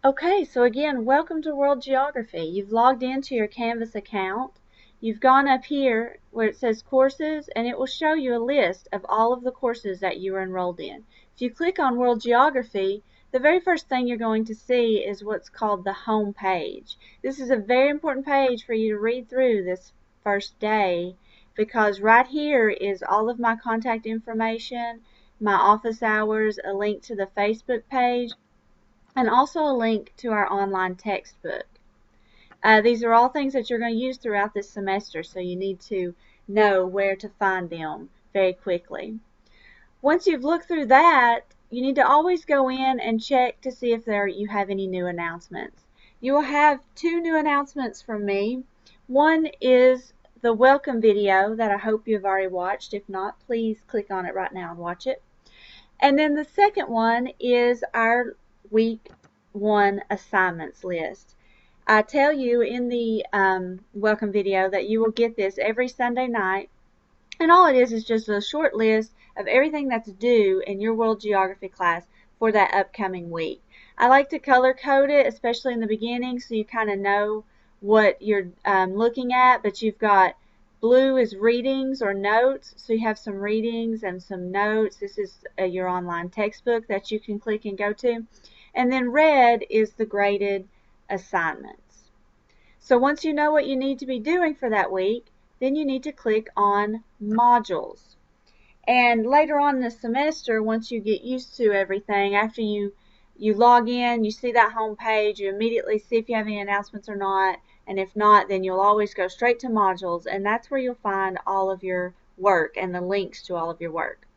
Okay, so again, welcome to World Geography. You've logged into your Canvas account. You've gone up here where it says courses, and it will show you a list of all of the courses that you are enrolled in. If you click on World Geography, the very first thing you're going to see is what's called the home page. This is a very important page for you to read through this first day, because right here is all of my contact information, my office hours, a link to the Facebook page, and also a link to our online textbook. These are all things that you're going to use throughout this semester, so you need to know where to find them very quickly. Once you've looked through that, you need to always go in and check to see if you have any new announcements. You will have two new announcements from me. One is the welcome video that I hope you've already watched. If not, please click on it right now and watch it. And then the second one is our week 1 assignments list. I tell you in the welcome video that you will get this every Sunday night, and all it is just a short list of everything that's due in your World Geography class for that upcoming week. I like to color code it, especially in the beginning, so you kind of know what you're looking at, but you've got blue is readings or notes, so you have some readings and some notes. This is your online textbook that you can click and go to. And then red is the graded assignments. So once you know what you need to be doing for that week, then you need to click on modules. And later on in the semester, once you get used to everything, after you log in, you see that home page, you immediately see if you have any announcements or not, and if not, then you'll always go straight to modules, and that's where you'll find all of your work and the links to all of your work.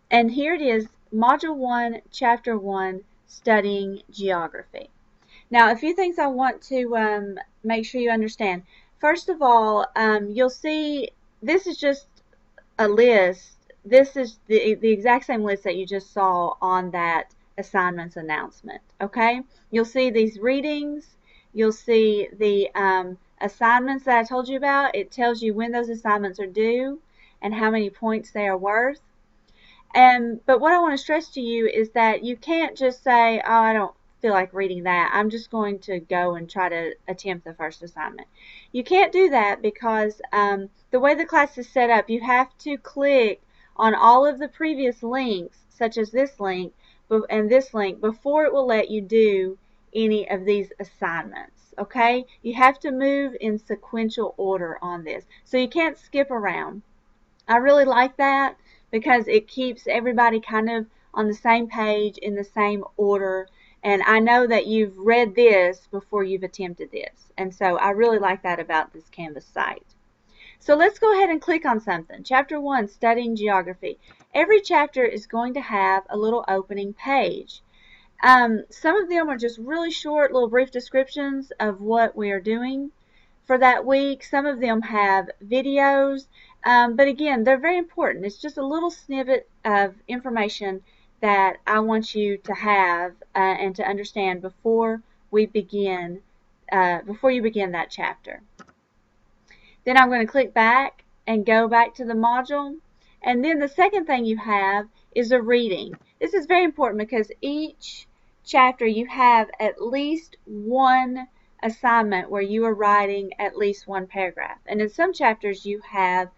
And here it is, Module 1, Chapter 1, Studying Geography. Now, a few things I want to make sure you understand. First of all, you'll see this is just a list. This is the exact same list that you just saw on that assignments announcement. Okay? You'll see these readings. You'll see the assignments that I told you about. It tells you when those assignments are due and how many points they are worth. But what I want to stress to you is that you can't just say, oh, I don't feel like reading that. I'm just going to go and try to attempt the first assignment. You can't do that because the way the class is set up, you have to click on all of the previous links, such as this link and this link, before it will let you do any of these assignments. Okay? You have to move in sequential order on this. So you can't skip around. I really like that because it keeps everybody kind of on the same page in the same order. And I know that you've read this before you've attempted this. And so I really like that about this Canvas site. So let's go ahead and click on something. Chapter 1, Studying Geography. Every chapter is going to have a little opening page. Some of them are just really short, little brief descriptions of what we are doing for that week. Some of them have videos, but again, they're very important. It's just a little snippet of information that I want you to have and to understand before we begin, before you begin that chapter. Then I'm going to click back and go back to the module. And then the second thing you have is a reading. This is very important because each chapter you have at least one assignment where you are writing at least one paragraph. And in some chapters you have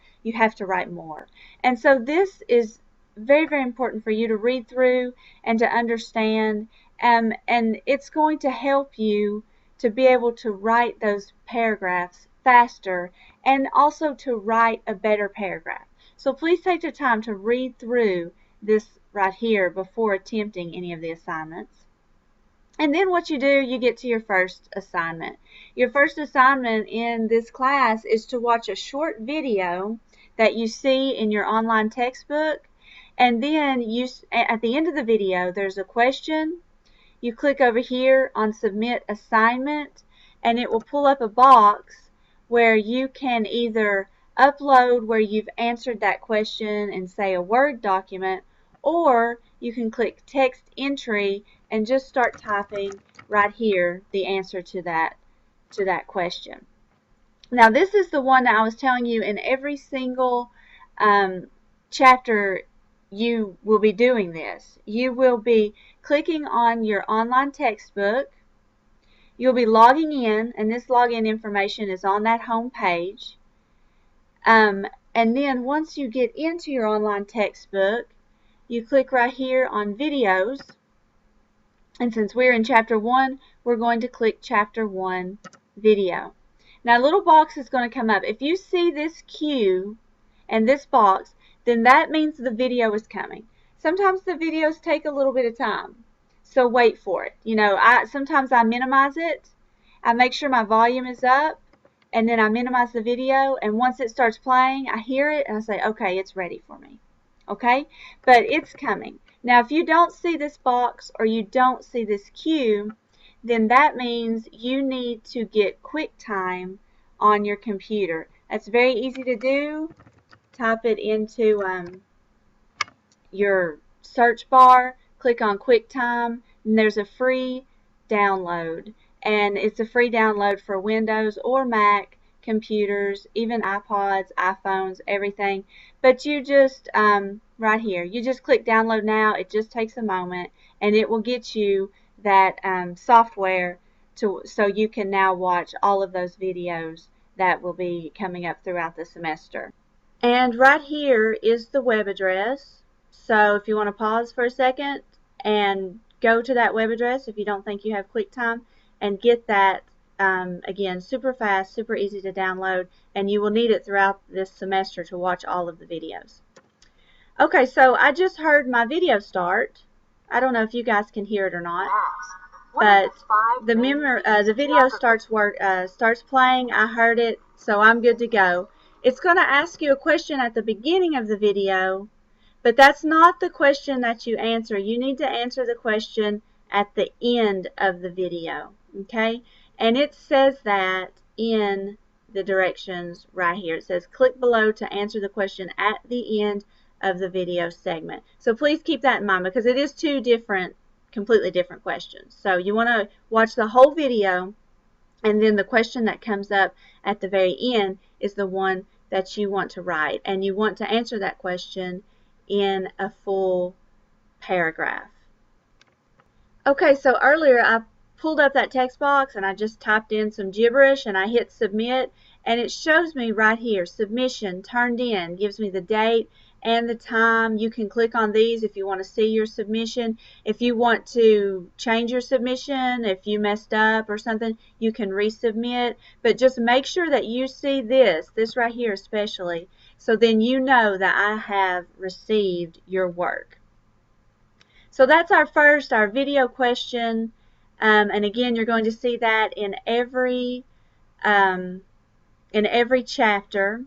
to write more. And so this is very, very important for you to read through and to understand, and it's going to help you to be able to write those paragraphs faster and also to write a better paragraph. So please take the time to read through this right here before attempting any of the assignments. And then what you do, you get to your first assignment. Your first assignment in this class is to watch a short video that you see in your online textbook. And then at the end of the video, there's a question. You click over here on Submit Assignment, and it will pull up a box where you can either upload where you've answered that question and say a Word document, or you can click Text Entry and just start typing right here the answer to that question. Now this is the one that I was telling you in every single chapter you will be doing this. You will be clicking on your online textbook. You'll be logging in, and this login information is on that home page. And then once you get into your online textbook, you click right here on videos. And since we're in chapter 1, we're going to click chapter 1 video. Now a little box is going to come up. If you see this Q and this box, then that means the video is coming. Sometimes the videos take a little bit of time, so wait for it. You know, sometimes I minimize it. I make sure my volume is up, and then I minimize the video, and once it starts playing, I hear it, and I say, okay, it's ready for me. Okay? But it's coming. Now, if you don't see this box or you don't see this Q, then that means you need to get QuickTime on your computer. That's very easy to do. Type it into your search bar, click on QuickTime, and there's a free download. And it's a free download for Windows or Mac computers, even iPods, iPhones, everything. But you just, right here, you just click download now. It just takes a moment, and it will get you that software so you can now watch all of those videos that will be coming up throughout the semester. And right here is the web address. So if you want to pause for a second and go to that web address if you don't think you have QuickTime and get that, again, super fast, super easy to download, and you will need it throughout this semester to watch all of the videos. Okay, so I just heard my video start. I don't know if you guys can hear it or not, but the video starts playing. I heard it, so I'm good to go. It's going to ask you a question at the beginning of the video, but that's not the question that you answer. You need to answer the question at the end of the video, okay? And it says that in the directions right here. It says click below to answer the question at the end of the video segment. So please keep that in mind because it is two completely different questions. So you want to watch the whole video, and then the question that comes up at the very end is the one that you want to write, and you want to answer that question in a full paragraph. Okay, so earlier I pulled up that text box and I just typed in some gibberish and I hit submit, and it shows me right here, submission turned in, gives me the date and the time. You can click on these if you want to see your submission. If you want to change your submission, if you messed up or something, you can resubmit. But just make sure that you see this right here especially, so then you know that I have received your work. So that's our video question. And again, you're going to see that in every chapter.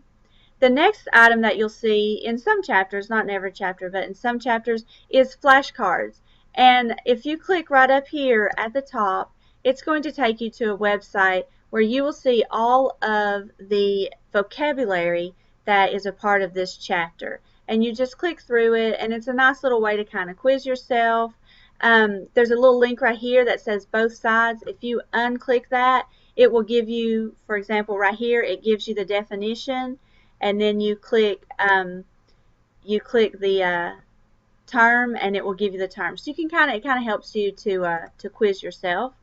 The next item that you'll see in some chapters, not in every chapter, but in some chapters, is flashcards. And if you click right up here at the top, it's going to take you to a website where you will see all of the vocabulary that is a part of this chapter. And you just click through it, and it's a nice little way to kind of quiz yourself. There's a little link right here that says both sides. If you unclick that, it will give you, for example, right here, it gives you the definition, and then you click the term, and it will give you the term. So you can it kind of helps you to quiz yourself.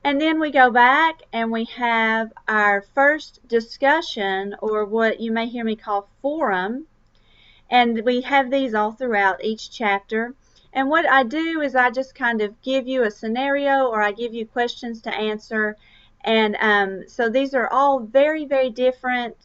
And then we go back and we have our first discussion, or what you may hear me call forum, and we have these all throughout each chapter. And what I do is I just kind of give you a scenario, or I give you questions to answer. And so these are all very, very different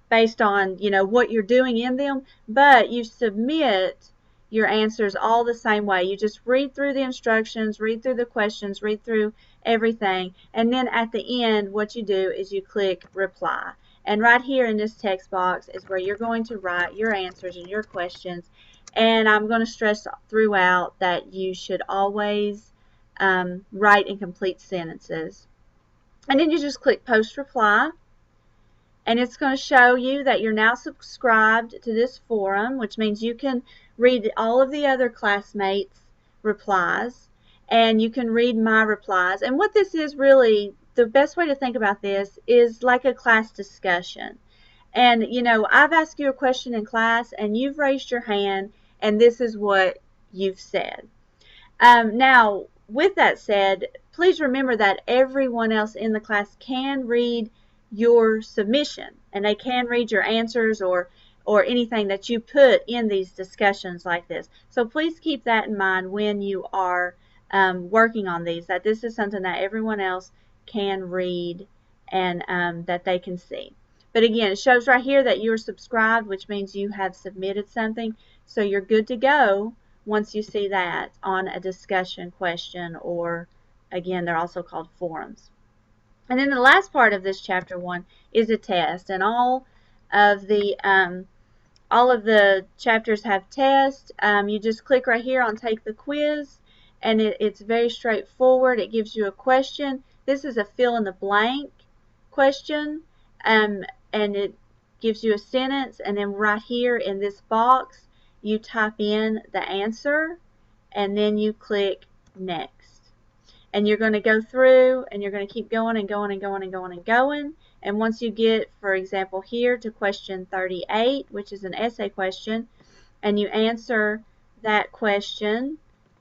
based on, you know, what you're doing in them, but you submit your answers all the same way. You just read through the instructions, read through the questions, read through everything, and then at the end what you do is you click reply. And right here in this text box is where you're going to write your answers and your questions. And I'm going to stress throughout that you should always write in complete sentences. And then you just click post reply, and it's going to show you that you're now subscribed to this forum, which means you can read all of the other classmates' replies, and you can read my replies. And what this is really, the best way to think about this is like a class discussion. And, you know, I've asked you a question in class, and you've raised your hand, and this is what you've said. Now, with that said, please remember that everyone else in the class can read your submission, and they can read your answers or anything that you put in these discussions like this. So please keep that in mind when you are working on these, that this is something that everyone else can read and that they can see. But again, it shows right here that you're subscribed, which means you have submitted something, so you're good to go once you see that on a discussion question, or again, they're also called forums. And then the last part of this chapter 1 is a test, and all of the chapters have tests. You just click right here on take the quiz, and it's very straightforward. It gives you a question. This is a fill in the blank question, and it gives you a sentence, and then right here in this box you type in the answer, and then you click next. And you're going to go through, and you're going to keep going and going and going and going and going. And once you get, for example, here to question 38, which is an essay question, and you answer that question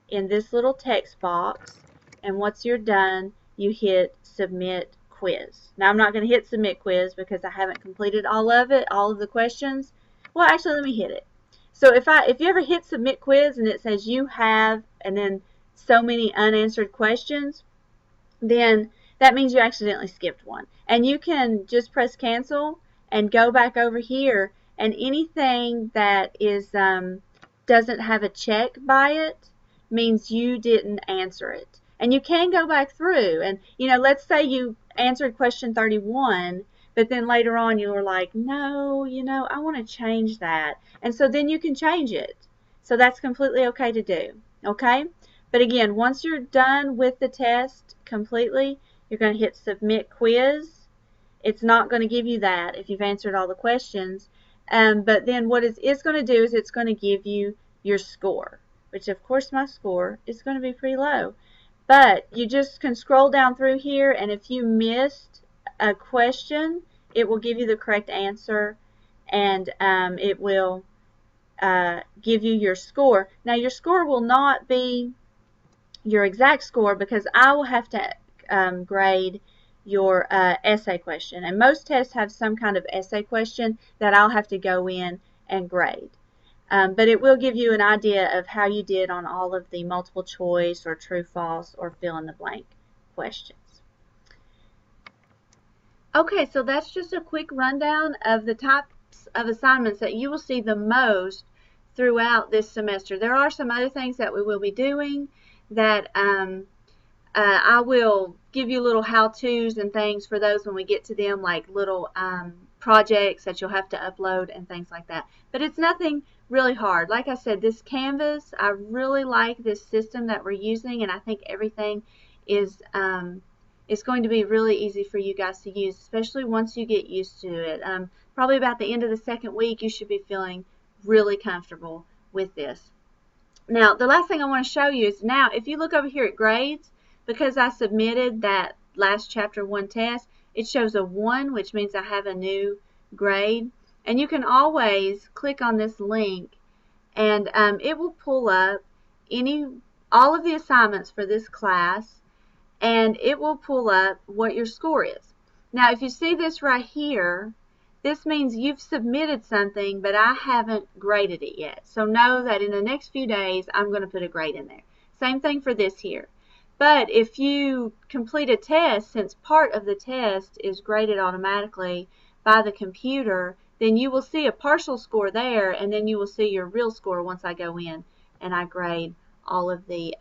in this little text box, and once you're done, you hit submit quiz. Now, I'm not going to hit submit quiz because I haven't completed all of it, all of the questions. Well, actually, let me hit it. So if you ever hit submit quiz and it says you have, and then so many unanswered questions, then that means you accidentally skipped one. And you can just press cancel and go back over here, and anything that is doesn't have a check by it means you didn't answer it. And you can go back through, and let's say you answered question 31, but then later on you were like, no, I want to change that. And so then you can change it. So that's completely okay to do. Okay? But again, once you're done with the test completely, you're going to hit submit quiz. It's not going to give you that if you've answered all the questions. But then what it's going to do is it's going to give you your score, which of course my score is going to be pretty low. But you just can scroll down through here, and if you missed a question, it will give you the correct answer, and it will give you your score. Now, your score will not be your exact score because I will have to grade your essay question, and most tests have some kind of essay question that I'll have to go in and grade. But it will give you an idea of how you did on all of the multiple choice or true false or fill in the blank questions. Okay, so that's just a quick rundown of the types of assignments that you will see the most throughout this semester. There are some other things that we will be doing that I will give you little how-tos and things for those when we get to them, like little projects that you'll have to upload and things like that. But it's nothing really hard. Like I said, this Canvas, I really like this system that we're using, and I think everything is going to be really easy for you guys to use, especially once you get used to it. Probably about the end of the second week, you should be feeling really comfortable with this. Now, the last thing I want to show you is now, if you look over here at grades, because I submitted that last chapter 1 test, it shows a 1, which means I have a new grade. And you can always click on this link, and it will pull up all of the assignments for this class, and it will pull up what your score is. Now, if you see this right here, this means you've submitted something, but I haven't graded it yet. So know that in the next few days, I'm going to put a grade in there. Same thing for this here. But if you complete a test, since part of the test is graded automatically by the computer, then you will see a partial score there, and then you will see your real score once I go in and I grade all of the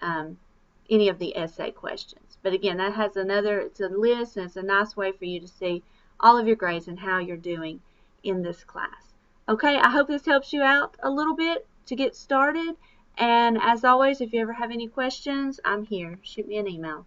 any of the essay questions. But again, that has it's a list, and it's a nice way for you to see all of your grades and how you're doing in this class. Okay, I hope this helps you out a little bit to get started. And as always, if you ever have any questions, I'm here. Shoot me an email.